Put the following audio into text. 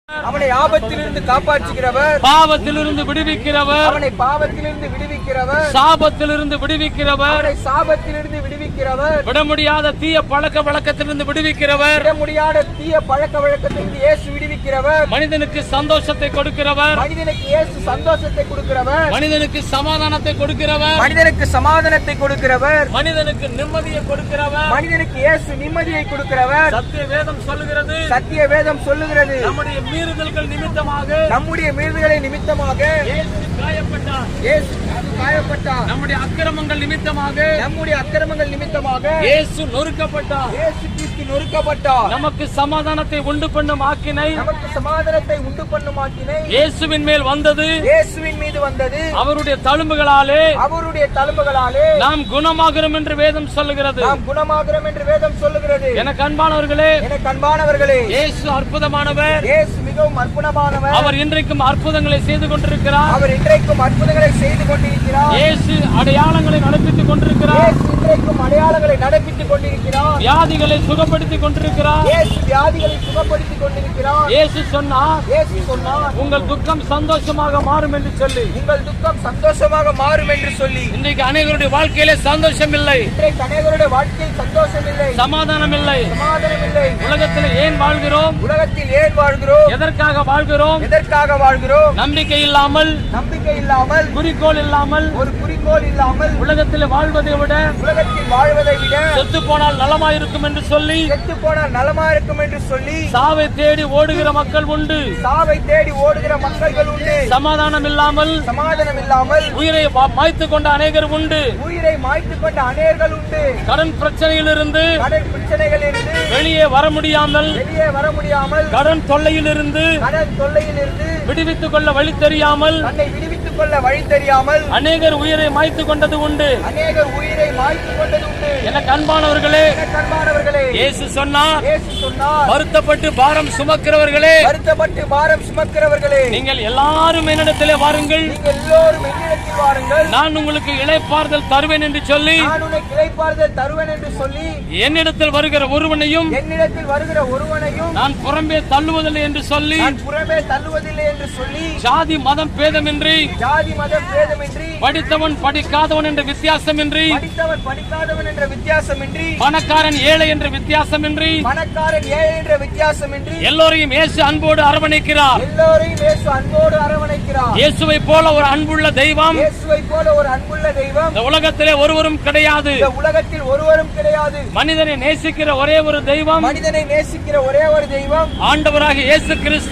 அவனை ஆபத்திலிருந்து காப்பாற்றுகிறவர், பாவத்திலிருந்து விடுவிக்கிறவர், அவனை பாவத்திலிருந்து விடுவிக்கிறவர், சாபத்திலிருந்து விடுவிக்கிறவர், அவனை சாபத்திலிருந்து விடுவிக்கிறவர், விட முடியாத தீய பழக்க வழக்கத்திலிருந்து விடுவிக்கிறவர், விட முடியாத தீய பழக்க வழக்கத்திலிருந்து இயேசு விடுவிக்கிறவர், மனிதனுக்கு சந்தோஷத்தை கொடுக்கிறவர், மனிதனுக்கு இயேசு சந்தோஷத்தை கொடுக்கிறவர், மனிதனுக்கு சமாதானத்தை கொடுக்கிறவர், மனிதனுக்கு சமாதானத்தை கொடுக்கிறவர், மனிதனுக்கு நிம்மதியை கொடுக்கிறவர், மனிதனுக்கு இயேசு நிம்மதியை கொடுக்கிறவர். சத்திய வேதம் சொல்லுகிறது, சத்திய வேதம் சொல்லுகிறது, நம்முடைய மீறுதல்கள் நிமித்தமாக நம்முடைய மீறுதலை நிமித்தமாக இயேசு காயப்பட்டார், இயேசு காயப்பட்டார், நம்முடைய அக்கிரமங்கள் நிமித்தமாக நம்முடைய அக்கிரமங்கள் நிமித்தமாக இயேசு நொறுக்கப்பட்டார், இயேசு கிறிஸ்து நொறுக்கப்பட்டார், நமக்கு சமாதானத்தை உண்டு பண்ணும் ஆக்கினை நமக்கு சமாதானத்தை உண்டு பண்ணும் ஆக்கினை இயேசுவின் மேல் வந்தது, இயேசுவின் மீது வந்தது, அவருடைய தழும்புகளாலே அவருடைய தழும்புகளாலே நாம் குணமாகிறோம் என்று வேதம் சொல்லுகிறது. நாம் குணமாகிறோம் என்று வேதம் சொல்லுகிறது. எனக்கு அன்பானவர்களே, எனக்கு அன்பானவர்களே, இயேசு அற்புதமானவர், இயேசு மிகவும் அற்புதமானவர், அவர் இன்றைக்கும் அற்புதங்களை செய்து கொண்டிருக்கிறார், அவர் இன்றைக்கும் அற்புதங்களை செய்து கொண்டிருக்கிறார், இயேசு அடையாளங்களை நடப்பித்துக் கொண்டிருக்கிறார், இயேசு இன்றைக்கும் அடையாளங்களை நடப்பித்துக் கொண்டிருக்கிறார், வியாதிகளை சுகப்படுத்திக் கொண்டிருக்கிறார், இயேசு வியாதிகளை சுகப்படுத்திக் கொண்டிருக்கிறார். இயேசு சொன்னார், இயேசு சொன்னார், உங்கள் துக்கம் சந்தோஷமாக மாறும் என்று சொல்லி. உங்கள் துக்கம் சந்தோஷமாக மாறும் என்று சொல்லி. இன்றைக்கு அநேகருடைய வாழ்க்கையிலே சந்தோஷம் இல்லை, இன்றைக்கு அநேகருடைய வாழ்க்கையில் சந்தோஷம் இல்லை, சமாதானம் இல்லை. சமாதானம் இல்லை. உலகத்தில் ஏன் வாழ்கிறோம்? உலகத்தில் ஏன் வாழ்கிறோம்? எதற்காக வாழ்கிறோம்? எதற்காக வாழ்கிறோம்? நம்பிக்கை இல்லாமல், நம்பிக்கை இல்லாமல், குறிக்கோள் இல்லாமல், ஒரு குறிக்கோள் இல்லாமல், உலகத்தில் வாழ்வதை விட உலகத்தில் வாழ்வதை விட செத்து போனால் நலமாயிருக்கும் என்று சொல்லி, செத்து போனால் நலமா இருக்கும் என்று சொல்லி சாவை தேடி ஓடுகிற மக்கள் உண்டு. சாவை தேடி ஓடுகிற மக்கள்கள் உண்டு. சமாதானம் இல்லாமல், சமாதானம் இல்லாமல் உயிரை மாய்த்துக் கொண்ட அநேகர் உண்டு. உயிரை மாய்த்துக் கொண்ட அநேகர்கள் உண்டு. கடன் பிரச்சனையிலிருந்து கடன் பிரச்சனைகள் இருந்து வெளியே வர முடியாமல், வெளியே வர முடியாமல், கடன் தொல்லையிலிருந்து கடன் தொல்லையில் இருந்து விடுவித்துக் கொள்ள வழி தெரியாமல், தன்னை விடுவித்துக் கொள்ள வழி தெரியாமல் அநேகர் உயிரை மாய்த்துக் கொண்டது உண்டு. அநேகர் உயிரை மாய்த்துக் கொண்டது உண்டு. எனக்கு அன்பானவர்களே, எனக்கு அன்பானவர்களே, இயேசு சொன்னார், இயேசு சொன்னார், வருத்தப்பட்டு பாரம் சுமக்கிறவர்களே, வருத்தப்பட்டு பாரம் சுமக்கிறவர்களே, நீங்கள் எல்லாரும் என்னிடத்திலே வாருங்கள், நீங்கள் எல்லோரும் என்னிடத்தில் வாருங்கள், நான் உங்களுக்கு இளைப்பாறுதல் தருவேன் என்று சொல்லி, நான் உனக்கு இளைப்பாறுதல் தருவேன் என்று சொல்லி, என்னிடத்தில் வருகிற ஒருவனையும் என்னிடத்தில் வருகிற ஒருவனையும் நான் புறம்பே தள்ளுவதில்லை என்று சொல்லி, நான் புறமே தள்ளுவதில்லை என்று சொல்லி, ஜாதி மதம் பேதமின்றி, ஜாதி மதம் பேதமின்றி, படித்தவன் படிக்காதவன் என்ற வித்தியாசமின்றி, படித்தவன் படிக்காதவன் என்ற வித்தியாசமின்றி, பணக்காரன் ஏழை என்ற வித்தியாசமின்றி, பணக்காரன் ஏழை என்ற வித்தியாசமின்றி எல்லோரையும் இயேசு அன்போடு அரவணைக்கிறார். எல்லோரையும் இயேசு அன்போடு அரவணைக்கிறார். இயேசுவை போல ஒரு அன்புள்ள தெய்வம் இயேசுவை போல ஒரு அன்புள்ள தெய்வம் இந்த உலகத்திலே ஒருவரும் கிடையாது. இந்த உலகத்தில் ஒருவரும் கிடையாது. மனிதனை நேசிக்கிற ஒரே ஒரு தெய்வம் மனிதனை நேசிக்கிற ஒரே ஒரு தெய்வம் ஆண்டவராகிய இயேசு கிறிஸ்து.